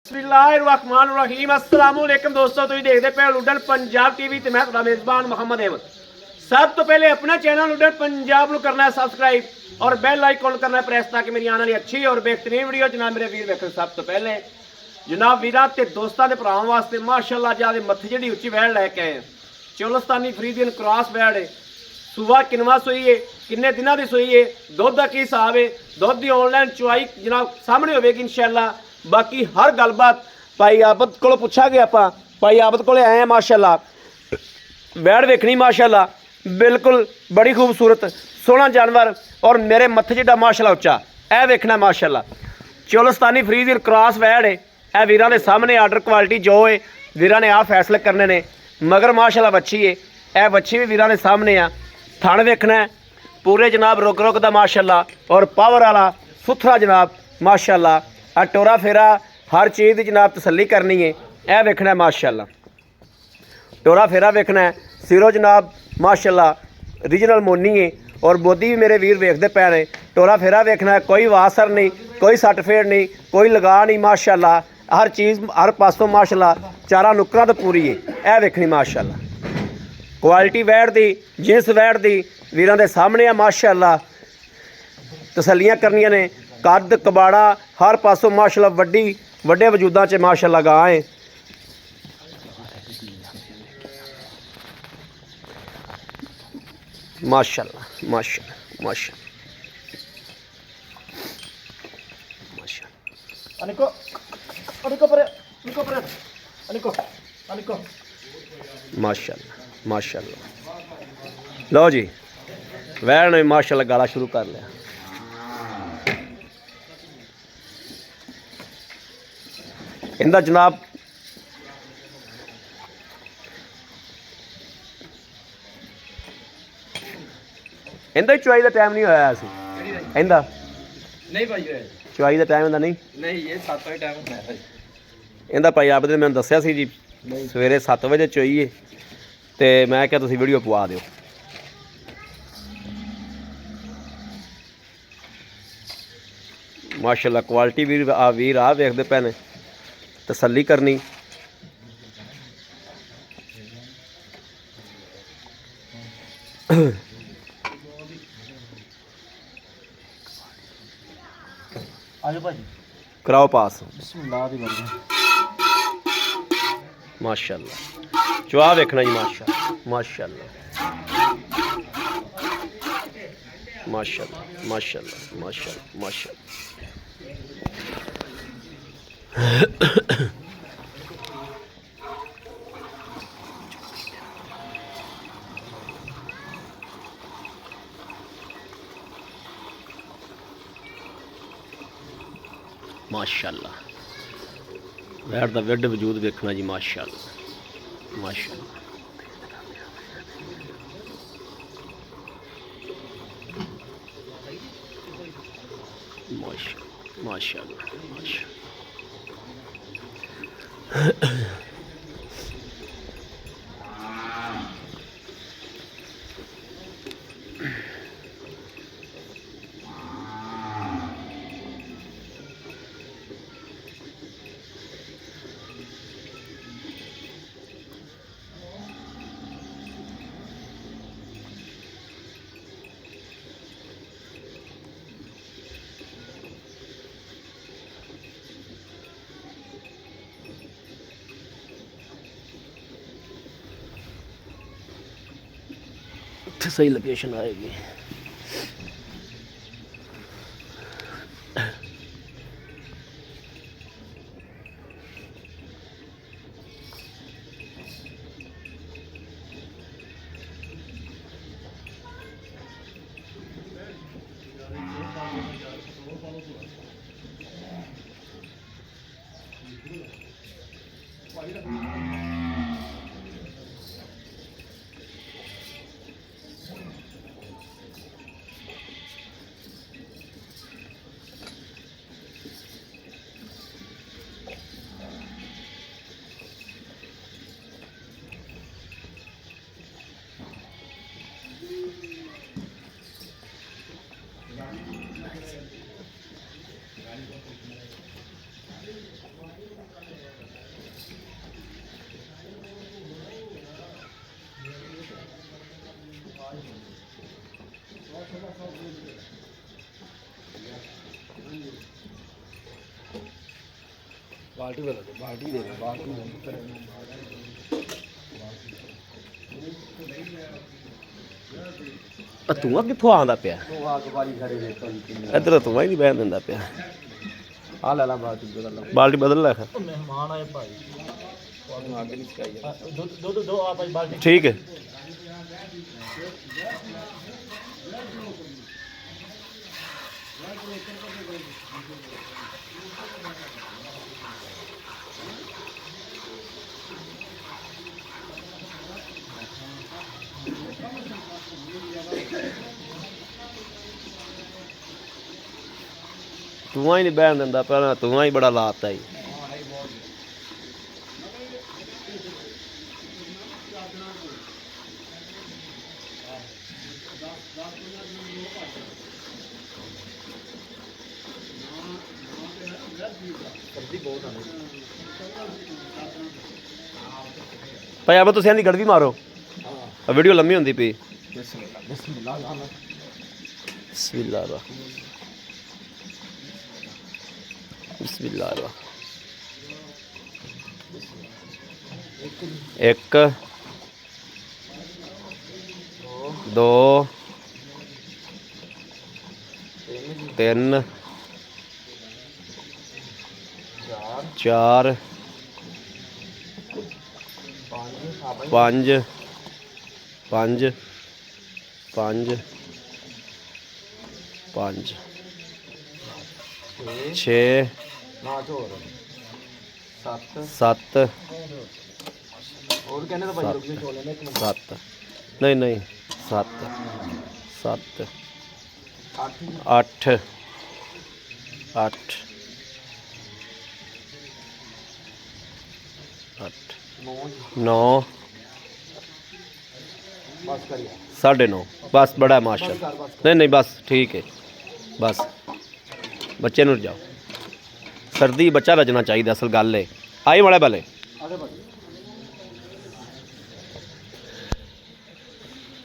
बिस्मिल्लाहिर्रहमानिर्रहीम अस्सलाम वालेकुम दोस्तों, तुम देखते पे लुडन पंजाब टीवी ते मैं तुहाडा मेज़बान मोहम्मद अहमद। सब तो पहले अपना चैनल लुडन पंजाब को करना है सब्सक्राइब और बेल आइकन करना है प्रेस, ताकि मेरी आने वाली अच्छी और बेहतरीन वीडियो जनाब मेरे वीर वेखन। सब तो पहले जनाब वीरां ते दोस्तां दे भरावां वास्ते माशाअल्लाह जादे मत्थे जिहड़ी उच्ची वैड़ लैके आए। चोलस्तानी फ्रीजियन क्रॉस वैड़ है, सुबह किनवा सोई है, किन्ने दिनों की सोई है, दुध का की हिसाब है, दुध की ऑनलाइन चुवाई जनाब सामने होगी इंशाअल्लाह। बाकी हर गलबात भाई आबद को पूछा गया, आप भाई आबद को आए हैं माशाअल्लाह। वैड़ वेखनी माशाअल्लाह बिल्कुल बड़ी खूबसूरत सोहना जानवर और मेरे मत्थे जिड्डा माशाअल्लाह उच्चा यह वेखना माशाअल्लाह। चोलस्तानी फ्रीजियन क्रॉस वैड़ है, यह वीरां दे सामने आर्डर क्वालिटी जो है वीरां ने आ फैसले करने ने। मगर माशाअल्लाह बच्ची है, यह बच्ची भी वीरां दे सामने आ। थण वेखना है पूरे जनाब रुक रुक दा माशाअल्लाह और पावर वाला सुथरा जनाब माशाअल्लाह। आ टोरा फेरा हर चीज़ की जनाब तसल्ली करनी है, यह वेखना है माशाअल्लाह। टोरा फेरा वेखना है सिरों जनाब माशाअल्लाह रीजनल मोनी है और बोधी भी मेरे वीर वेखते पै ने। टोरा फेरा वेखना है, कोई वासर नहीं, कोई सट फेड़ नहीं, कोई लगा नहीं माशाअल्लाह। हर चीज़ हर पासों माशाअल्लाह चारा नुकरा तो पूरी है, यह वेखनी माशाअल्लाह। क्वालिटी वैड़ दी जिस वैड़ दी वीरां दे सामने आ माशाअल्लाह। तसल्लियां करनियां ने, कद कबाड़ा हर पासों माशाअल्लाह वड्डी वड्डे वजूदां च माशाअल्लाह गां है। माशाअल्लाह माशाअल्लाह माशाअल्लाह माशाअल्लाह। अनिको अनिको पर अनिको पर अनिको अनिको माशाअल्लाह माशाअल्लाह। लो जी वैड़ ने माशाअल्लाह गाला शुरू कर लिया। इंदा जनाब इंदा चुवाई का टाइम नहीं होया सी। इंदा नहीं भाई चुवाई का टाइम इंदा नहीं नहीं ये 7 बजे टाइम होता है। इंदा भाई आप मैंने दसिया सी जी सवेरे 7 बजे चोई है, तो मैं क्या तुसीं वीडियो पवा दिओ। माशाअल्लाह क्वालिटी वीर आ वेखते पे ने, तसल्ली करनी। आजो भाई कराओ पास बिस्मिल्लाह दी बंदे माशाअल्लाह। चुआ वेखना जी माशाअल्लाह माशाअल्लाह माशाअल्लाह माशाअल्लाह माशाअल्लाह माशाअल्लाह। माशाअल्लाह वैड़ दा विड वजूद वेखना जी माशाअल्लाह माशाअल्लाह। माशाअल्लाह माशाअल्लाह माशाअल्लाह। सही लोकेशन आएगी। ਬਾਲਟੀ ਦੇ ਬਾਲਟੀ ਦੇ ਬਾਲਟੀ ਧੂੰਆਂ ਕਿੱਥੋਂ ਆਉਂਦਾ ਪਿਆ? ਉਹ ਆ ਕੇ ਬਾਰੀ ਖੜੇ ਦੇਖੋ ਕਿੰਨੇ ਇੱਧਰ ਧੂੰਆਂ ਹੀ ਨਹੀਂ ਬਹਿਣ ਦਿੰਦਾ ਪਿਆ। ਆ ਲੈ ਲਾ ਬਾਲਟੀ ਬਦਲ ਲਾ। ਬਾਲਟੀ ਬਦਲ ਲੈ। ਮਹਿਮਾਨ ਆਏ ਭਾਈ ਤੁਹਾਨੂੰ ਅੱਗ ਨਹੀਂ ਚਕਾਈ ਦੁੱਧ ਦੋ ਆ ਭਾਈ ਬਾਲਟੀ। ਠੀਕ ਹੈ। ਧੂੰਆਂ ਹੀ ਨਹੀਂ ਬਹਿਣ ਦਿੰਦਾ, ਪਹਿਲਾਂ ਧੂੰਆਂ ਹੀ ਬੜਾ ਲਾਤਾ ਜੀ। ਭਾਈ ਆਪ ਤੁਸੀਂ ਇਹਦੀ ਗੜਵੀ ਮਾਰੋ, ਵੀਡੀਓ ਲੰਮੀ ਹੁੰਦੀ ਪਈ। ਬਿਸਮਿਲ੍ਲਾ ਬਿਸਮਿਲ੍ਲਾ। ਇੱਕ 2 3 4 5 5 5 5 6 7 ਹੋਰ ਕਹਿੰਦੇ ਤਾਂ ਭਾਈ ਰੁਕ ਜਾ ਚੋਲੇ ਨੇ ਇੱਕ ਮਿੰਟ। 7 ਨਹੀਂ 7 7 8 8 9 ਬਸ ਕਰੀਏ 9:30 बस बड़ा है माशाल्लाह। नहीं बस ठीक है, बस बच्चे नूं जाओ। सर्दी बच्चा रजना चाहिए, असल गल है। आई बड़े भले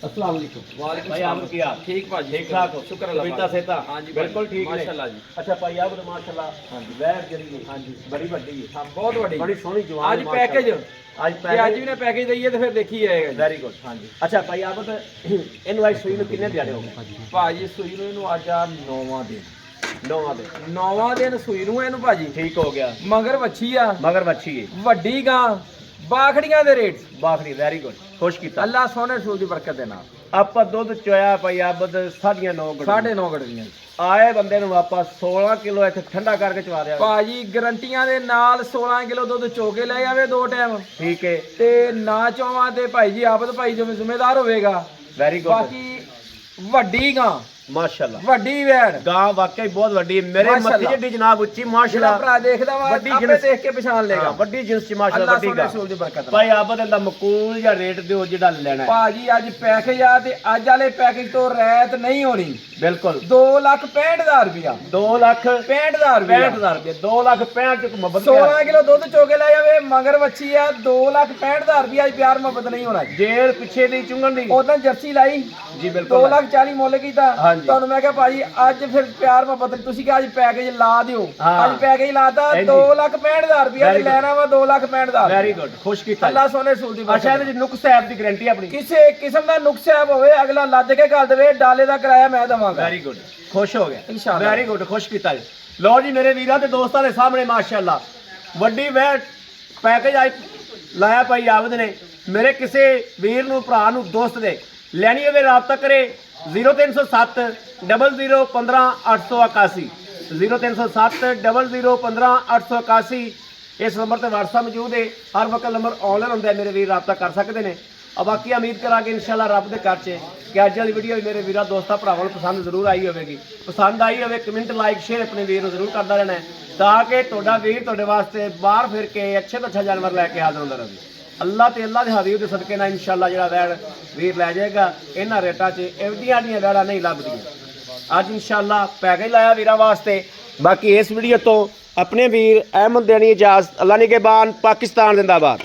अस्सलाम वालेकुम। वालेकुम भाई आप क्या ठीक भाजी ठीक ठाक हो? शुक्र अल्लाह कविता सेता हां जी बिल्कुल ठीक है माशाल्लाह जी। अच्छा भाई आप तो माशाल्लाह हां जी वैर जरी हां जी बड़ी बड़ी है। हां बहुत बड़ी बड़ी सोहनी जवान आज पैकेज आज ਜੇ ਅੱਜ ਵੀ ਨੇ ਪੈਕੇਜ ਦਈਏ ਤੇ ਫਿਰ ਦੇਖੀ ਜਾਏਗਾ। Very good. ਹਾਂਜੀ ਅੱਛਾ ਭਾਈ ਆਪ ਤਾਂ ਇਹਨੂੰ ਅੱਜ ਸੂਈ ਨੂੰ ਕਿੰਨੇ ਦਿਹਾੜੇ ਹੋ ਗਏ? ਭਾਜੀ ਸੂਈ ਨੂੰ ਇਹਨੂੰ ਅੱਜ ਆ 9ਵਾਂ ਦਿਨ 9ਵਾਂ ਦਿਨ ਸੂਈ ਨੂੰ ਇਹਨੂੰ ਭਾਜੀ ਠੀਕ ਹੋ ਗਿਆ। ਮਗਰ ਵੱਛੀ ਆ, ਮਗਰ ਵੱਛੀ ਹੈ ਵੱਡੀ ਗਾਂ, ਬਾਖੜੀਆਂ ਦੇ ਰੇਟ ਬਾਖੜੀ ਵੈਰੀ ਗੁੱਡ ਖੁਸ਼ ਕੀਤਾ ਅੱਲਾ ਸੋਹਣੇ ਸੂਲ ਦੀ ਬਰਕਤ ਦੇ ਨਾਲ। ਆਪਾਂ ਦੁੱਧ ਚੋਇਆ ਭਾਈ ਆਬਦ 9.5 9.5 ਗੜਵੀਆਂ ਆਏ ਬੰਦੇ ਨੂੰ ਆਪਾਂ 16 ਕਿਲੋ ਇੱਥੇ ਠੰਡਾ ਕਰਕੇ ਚਵਾ ਦਿਆ ਭਾਜੀ ਗਰੰਟੀਆਂ ਦੇ ਨਾਲ 16 ਕਿਲੋ ਦੁੱਧ ਚੋ ਕੇ ਲੈ ਆਵੇ 2 ਟਾਈਮ। ਠੀਕ ਹੈ ਤੇ ਨਾ ਚੋਵਾਂ ਤੇ ਭਾਈ ਜੀ ਆਬਦ ਭਾਈ ਜਿਵੇਂ ਜ਼ਿੰਮੇਦਾਰ ਹੋਵੇਗਾ। Very good. ਬਾਕੀ ਵੱਡੀ ਗਾਂ ਮਾਸ਼ਾਅੱਲਾ ਵੱਡੀ ਵੈੜ ਗਾਂ ਵਾਕਈ ਬਹੁਤ ਵੱਡੀ ਹੈ। ਮੇਰੇ ਮੱਥੇ ਜਿੱਡੀ ਜਨਾਬ ਉੱਚੀ ਜਿਹੜਾ ਮਾਸ਼ਾਅੱਲਾ ਭਰਾ ਦੇਖਦਾ ਵਾ ਵੱਡੀ ਆਪੇ ਜਿਨਸ ਦੇਖ ਕੇ ਪਛਾਣ ਲੇਗਾ। ਵੱਡੀ ਜਿਨਸ ਚ ਮਾਸ਼ਾਅੱਲਾ ਅੱਲਾ ਵੱਡੀ ਸੋਹਣੇ ਗਾਂ ਸੂਲ ਦੀ ਬਰਕਤ ਨਾਲ। ਭਾਈ ਆਬਦ ਦਾ ਮਕੂਲ ਜਾਂ ਰੇਟ ਦਿਓ ਜਿਹੜਾ ਲੈਣਾ ਹੈ। ਭਾਜੀ ਅੱਜ ਪੈਕੇਜ ਆ ਤੇ ਅੱਜ ਵਾਲੇ ਪੈਕੇਜ ਤੋਂ ਰਹਿਤ ਨਹੀਂ ਹੋਣੀ। ਬਿਲਕੁਲ 2,65,000 ਰੁਪਇਆ 2,65,000 ਰੁਪਇਆ 2,65,000 ਚ ਮੁਹੱਬਤ 16 ਕਿਲੋ ਦੁੱਧ ਚੋ ਕੇ ਲੈ ਜਾਵੇ ਮਗਰ ਵੱਛੀ ਆ 2,65,000 ਰੁਪਇਆ ਅੱਜ ਪਿਆਰ ਮੁਹੱਬਤ ਨਹੀਂ ਹੋਣਾ। ਜੇਰ ਪਿੱਛੇ ਦੀ ਚੁੰਗਣ ਦੀ ਉਦੋਂ ਜਰਸੀ ਲਾਈ ਜੀ ਬਿਲਕੁਲ 2,40,000 ਮੁੱਲ ਕੀਤਾ। ਹਾਂਜੀ। ਤੁਹਾਨੂੰ ਮੈਂ ਕਿਹਾ ਭਾਜੀ ਅੱਜ ਫਿਰ ਪਿਆਰ ਮੁਹੱਬਤ ਤੁਸੀਂ ਕਿਹਾ ਅੱਜ ਪੈਕੇਜ ਲਾ ਦਿਓ। ਹਾਂ। ਅੱਜ ਪੈਕੇਜ ਲਾਤਾ 2,65,000 ਰੁਪਇਆ ਤੇ ਲੈਣਾ ਵਾ 2,65,000। ਵੈਰੀ ਗੁੱਡ ਖੁਸ਼ ਕੀਤਾ ਅੱਲਾ ਸੋਹਣੇ ਸੂਲ ਦੀ ਅੱਛਾ ਇਹਦੇ ਵਿੱਚ ਨੁਕਸ ਸਾਹਿਬ ਦੀ ਗਾਰੰਟੀ ਆਪਣੀ ਕਿਸੇ ਕਿਸਮ ਦਾ ਨੁਕਸ ਹੈ ਹੋਵੇ ਅਗਲਾ ਲੱਦ ਕੇ ਘੱਲ ਦੇਵੇ ਡਾਲੇ ਦਾ ਕਿਰਾਇਆ ਮੈਂ ਦੇਵਾਂਗਾ। ਵੈਰੀ ਗੁੱਡ ਖੁਸ਼ ਹੋ ਗਿਆ ਇਨਸ਼ਾਅੱਲਾ। ਵੈਰੀ ਗੁੱਡ ਖੁਸ਼ ਕੀਤਾ ਜੀ। ਲਓ ਜੀ ਮੇਰੇ ਵੀਰਾਂ ਤੇ ਦੋਸਤਾਂ ਦੇ ਸਾਹਮਣੇ ਮਾਸ਼ਾਅੱਲਾ ਵੱਡੀ ਵੈਟ ਪੈਕੇਜ ਅੱਜ ਲਾਇਆ ਭਾਈ ਆਬਦ ਨੇ। ਮੇਰੇ ਕਿਸੇ ਵੀਰ ਨੂੰ ਭਰਾ ਨੂੰ ਦੋਸਤ ਦੇ ਲੈਣੀ ਹੋਵੇ ਰਾਬਤਾ ਕਰੇ 0307 00 15 881 0307 00 15 881। ਇਸ ਨੰਬਰ ਤੇ WhatsApp ਮੌਜੂਦ ਹੈ। ਹਰ ਵਕਤ ਨੰਬਰ ਆਨਲਾਈਨ ਹੁੰਦਾ ਹੈ, ਮੇਰੇ ਵੀਰ ਰਾਬਤਾ ਕਰ ਸਕਦੇ ਨੇ। ਆ ਬਾਕੀ ਉਮੀਦ ਕਰਾਂਗੇ ਇਨਸ਼ਾਅੱਲਾ ਰੱਬ ਦੇ ਘਰ 'ਚ ਕਿ ਅੱਜ ਵਾਲੀ ਵੀਡੀਓ ਮੇਰੇ ਵੀਰਾਂ ਦੋਸਤਾਂ ਭਰਾਵਾਂ ਨੂੰ ਪਸੰਦ ਜ਼ਰੂਰ ਆਈ ਹੋਵੇਗੀ। ਪਸੰਦ ਆਈ ਹੋਵੇ ਕਮੈਂਟ ਲਾਈਕ ਸ਼ੇਅਰ ਆਪਣੇ ਵੀਰ ਨੂੰ ਜ਼ਰੂਰ ਕਰਦਾ ਰਹਿਣਾ ਹੈ ਤਾਂ ਕਿ ਤੁਹਾਡਾ ਵੀਰ ਤੁਹਾਡੇ ਵਾਸਤੇ ਬਾਹਰ ਫਿਰ ਕੇ ਅੱਛੇ ਤੋਂ ਅੱਛਾ ਜਾਨਵਰ ਲੈ ਕੇ ਹਾਜ਼ਰ ਹੁੰਦਾ ਰਹੇ। ਅੱਲਾ ਤੇ ਅੱਲਾ ਦੇ ਹਬੀਬ ਦੇ ਸਦਕੇ ਨਾਲ ਇਨਸ਼ਾਅੱਲਾ ਜਿਹੜਾ ਵੈੜ ਵੀਰ ਲੈ ਜਾਏਗਾ। ਇਹਨਾਂ ਰੇਟਾਂ 'ਚ ਇਹਦੀਆਂ ਵੈੜਾਂ ਨਹੀਂ ਲੱਭਦੀਆਂ। ਅੱਜ ਇਨਸ਼ਾਅੱਲਾ ਪੈਕੇਜ ਲਾਇਆ ਵੀਰਾਂ ਵਾਸਤੇ। ਬਾਕੀ ਇਸ ਵੀਡੀਓ ਤੋਂ ਆਪਣੇ ਵੀਰ ਅਹਿਮਦ ਦੇਣੀ ਇਜਾਜ਼ਤ। ਅੱਲਾ ਨਿਗਹਿਬਾਨ, ਪਾਕਿਸਤਾਨ ਜ਼ਿੰਦਾਬਾਦ।